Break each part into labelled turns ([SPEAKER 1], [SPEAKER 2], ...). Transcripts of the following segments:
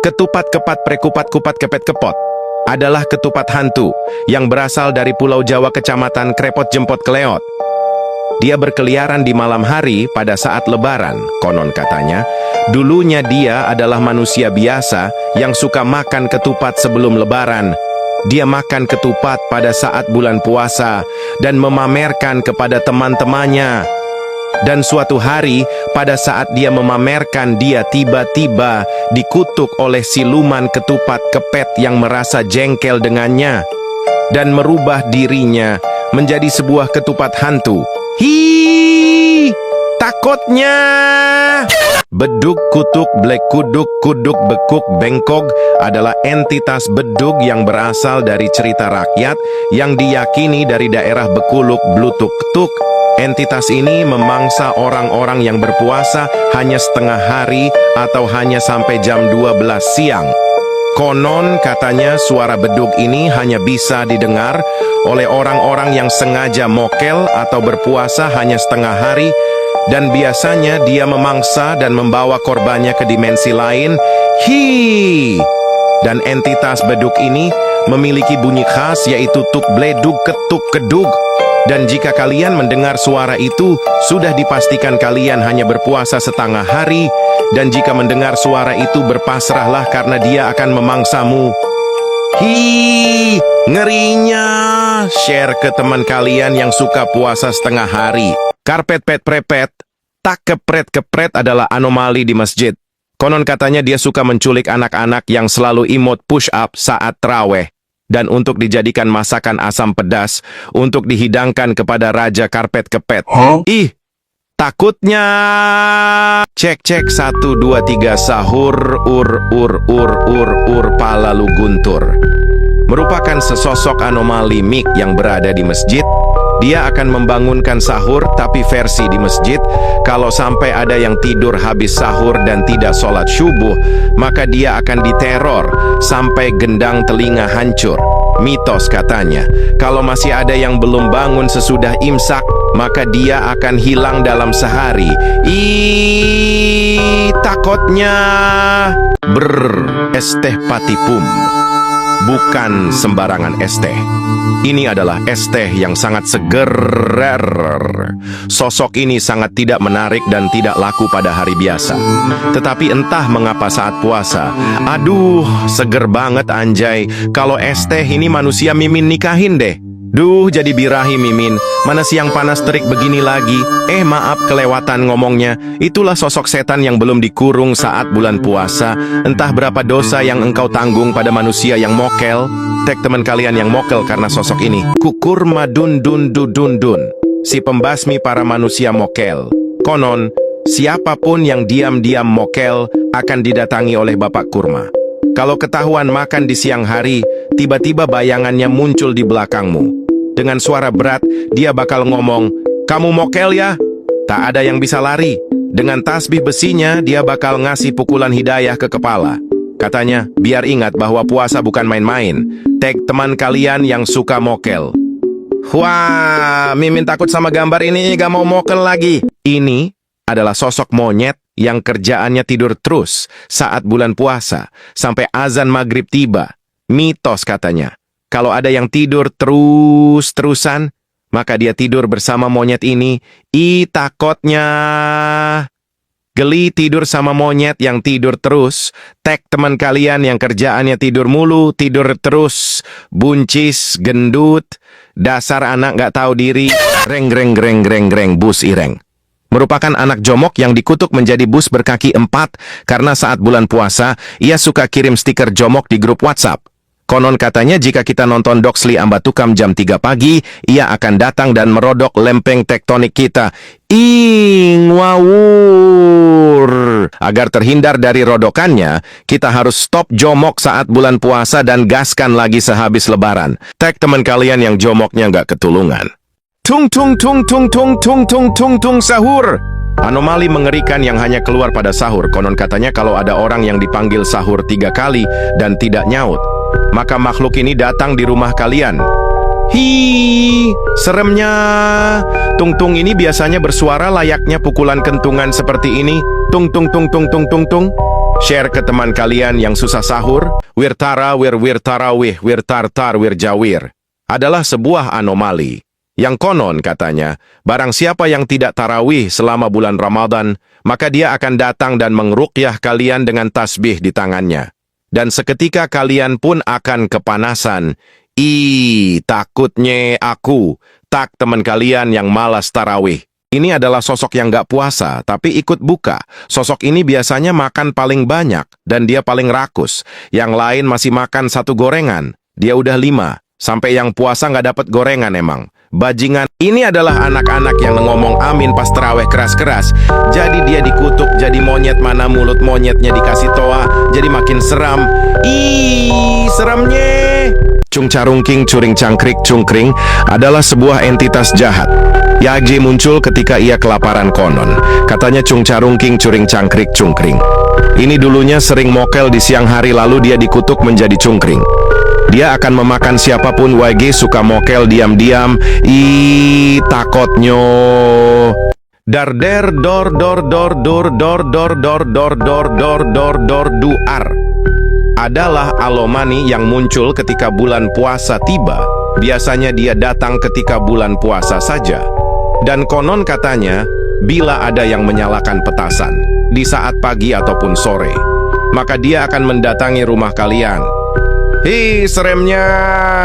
[SPEAKER 1] Ketupat kepat prekupat kupat kepet kepot adalah ketupat hantu yang berasal dari Pulau Jawa Kecamatan Krepot Jempot Keleot. Dia berkeliaran di malam hari pada saat lebaran, konon katanya. Dulunya dia adalah manusia biasa yang suka makan ketupat sebelum lebaran. Dia makan ketupat pada saat bulan puasa dan memamerkan kepada teman-temannya. Dan suatu hari, pada saat dia memamerkan, dia tiba-tiba dikutuk oleh siluman ketupat kepet yang merasa jengkel dengannya dan merubah dirinya menjadi sebuah ketupat hantu. Hi, takutnya. Bedug kutuk blek kuduk kuduk bekuk bengkog adalah entitas bedug yang berasal dari cerita rakyat yang diyakini dari daerah Bekuluk Blutuk Tuk. Entitas ini memangsa orang-orang yang berpuasa hanya setengah hari atau hanya sampai jam 12 siang. Konon katanya suara bedug ini hanya bisa didengar oleh orang-orang yang sengaja mokel atau berpuasa hanya setengah hari, dan biasanya dia memangsa dan membawa korbannya ke dimensi lain. Hi! Dan entitas bedug ini memiliki bunyi khas yaitu tuk bledug ketuk kedug. Dan jika kalian mendengar suara itu, sudah dipastikan kalian hanya berpuasa setengah hari. Dan jika mendengar suara itu, berpasrahlah karena dia akan memangsamu. Hi, ngerinya. Share ke teman kalian yang suka puasa setengah hari. Karpet pet prepet, tak kepret-kepret adalah anomali di masjid. Konon katanya dia suka menculik anak-anak yang selalu imut push up saat traweh. Dan untuk dijadikan masakan asam pedas untuk dihidangkan kepada Raja Karpet Kepet. Ih, takutnya. Cek 1 2 3 sahur ur palalu guntur. Merupakan sesosok anomali mik yang berada di masjid. Dia akan membangunkan sahur, tapi versi di masjid, kalau sampai ada yang tidur habis sahur dan tidak sholat subuh, maka dia akan diteror sampai gendang telinga hancur. Mitos katanya, kalau masih ada yang belum bangun sesudah imsak, maka dia akan hilang dalam sehari. Ih, takutnya. Es teh patipum. Bukan sembarangan es teh. Ini adalah es teh yang sangat seger. Sosok ini sangat tidak menarik dan tidak laku pada hari biasa. Tetapi entah mengapa saat puasa, aduh, seger banget anjay. Kalau es teh ini manusia Mimin nikahin deh. Duh, jadi birahi Mimin. Mana siang panas terik begini lagi. Maaf kelewatan ngomongnya. Itulah sosok setan yang belum dikurung saat bulan puasa. Entah berapa dosa yang engkau tanggung pada manusia yang mokel. Tag teman kalian yang mokel karena sosok ini. Kukur madun dun dun dun. Si pembasmi para manusia mokel. Konon, siapapun yang diam-diam mokel akan didatangi oleh Bapak Kurma. Kalau ketahuan makan di siang hari, tiba-tiba bayangannya muncul di belakangmu. Dengan suara berat, dia bakal ngomong, "Kamu mokel ya?" Tak ada yang bisa lari. Dengan tasbih besinya, dia bakal ngasih pukulan hidayah ke kepala. Katanya, biar ingat bahwa puasa bukan main-main. Tag teman kalian yang suka mokel. Wah, Mimin takut sama gambar ini, gak mau mokel lagi. Ini adalah sosok monyet yang kerjaannya tidur terus saat bulan puasa, sampai azan maghrib tiba. Mitos katanya. Kalau ada yang tidur terus-terusan, maka dia tidur bersama monyet ini. Ih, takutnya. Geli tidur sama monyet yang tidur terus. Tag teman kalian yang kerjaannya tidur mulu, tidur terus. Buncis, gendut, dasar anak gak tahu diri. Greng, bus ireng. Merupakan anak jomok yang dikutuk menjadi bus berkaki 4 karena saat bulan puasa, ia suka kirim stiker jomok di grup WhatsApp. Konon katanya jika kita nonton Doxli Ambatukam jam 3 pagi, ia akan datang dan merodok lempeng tektonik kita. Ing wawur. Agar terhindar dari rodokannya, kita harus stop jomok saat bulan puasa dan gaskan lagi sehabis lebaran. Tag teman kalian yang jomoknya nggak ketulungan. Tung sahur. Anomali mengerikan yang hanya keluar pada sahur. Konon katanya kalau ada orang yang dipanggil sahur 3 kali dan tidak nyaut, maka makhluk ini datang di rumah kalian. Hi, seremnya. Tung ini biasanya bersuara layaknya pukulan kentungan seperti ini. Tung. Share ke teman kalian yang susah sahur. Wirtara wir wirtartar wirjawir adalah sebuah anomali. Yang konon katanya, barang siapa yang tidak tarawih selama bulan Ramadan, maka dia akan datang dan mengruqyah kalian dengan tasbih di tangannya. Dan seketika kalian pun akan kepanasan. Takutnya aku, tak teman kalian yang malas tarawih. Ini adalah sosok yang gak puasa, tapi ikut buka. Sosok ini biasanya makan paling banyak, dan dia paling rakus. Yang lain masih makan 1 gorengan, dia udah 5. Sampai yang puasa gak dapat gorengan emang. Bajingan. Ini adalah anak-anak yang ngomong amin pas terawih keras-keras. Jadi dia dikutuk jadi monyet, mana mulut monyetnya dikasih toa. Jadi makin seram. Seramnya. Cungcarungking curing cangkrik cungkring adalah sebuah entitas jahat. Yagye muncul ketika ia kelaparan konon. Katanya cungcarungking curing cangkrik cungkring. Ini dulunya sering mokel di siang hari, lalu dia dikutuk menjadi cungkring. Dia akan memakan siapapun. YG suka mokel diam-diam. Takotnyo. Darder dor dor dor dor dor dor dor dor dor dor dor dor duar adalah alomani yang muncul ketika bulan puasa tiba. Biasanya dia datang ketika bulan puasa saja. Dan konon katanya, bila ada yang menyalakan petasan di saat pagi ataupun sore, maka dia akan mendatangi rumah kalian. Seremnya,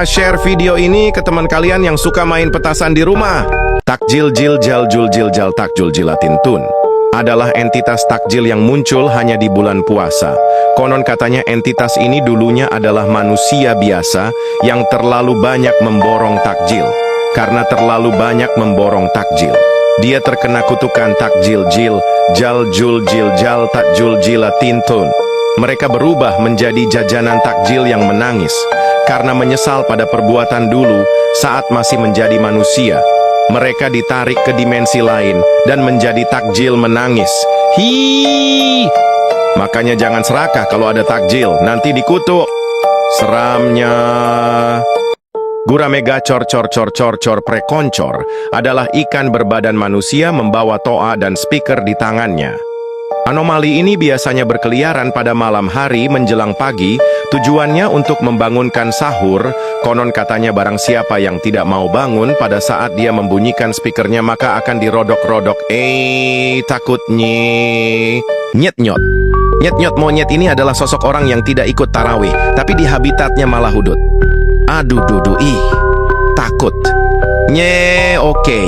[SPEAKER 1] share video ini ke teman kalian yang suka main petasan di rumah. Takjil jil jal jul jil jal takjul jilatin tun adalah entitas takjil yang muncul hanya di bulan puasa. Konon katanya entitas ini dulunya adalah manusia biasa yang terlalu banyak memborong takjil. Karena terlalu banyak memborong takjil, dia terkena kutukan takjil jil jal jul jil jal takjul jilatin tun. Mereka berubah menjadi jajanan takjil yang menangis karena menyesal pada perbuatan dulu saat masih menjadi manusia. Mereka ditarik ke dimensi lain dan menjadi takjil menangis. Makanya jangan serakah kalau ada takjil, nanti dikutuk. Seramnya. Gurame gacor cor cor cor cor prekoncor adalah ikan berbadan manusia membawa toa dan speaker di tangannya. Anomali ini biasanya berkeliaran pada malam hari menjelang pagi, tujuannya untuk membangunkan sahur. Konon katanya barang siapa yang tidak mau bangun pada saat dia membunyikan speakernya maka akan dirodok-rodok. Takutnya. Nyet-nyot. Nyet-nyot monyet ini adalah sosok orang yang tidak ikut tarawih, tapi di habitatnya malah hudut. Aduh, takut. Oke.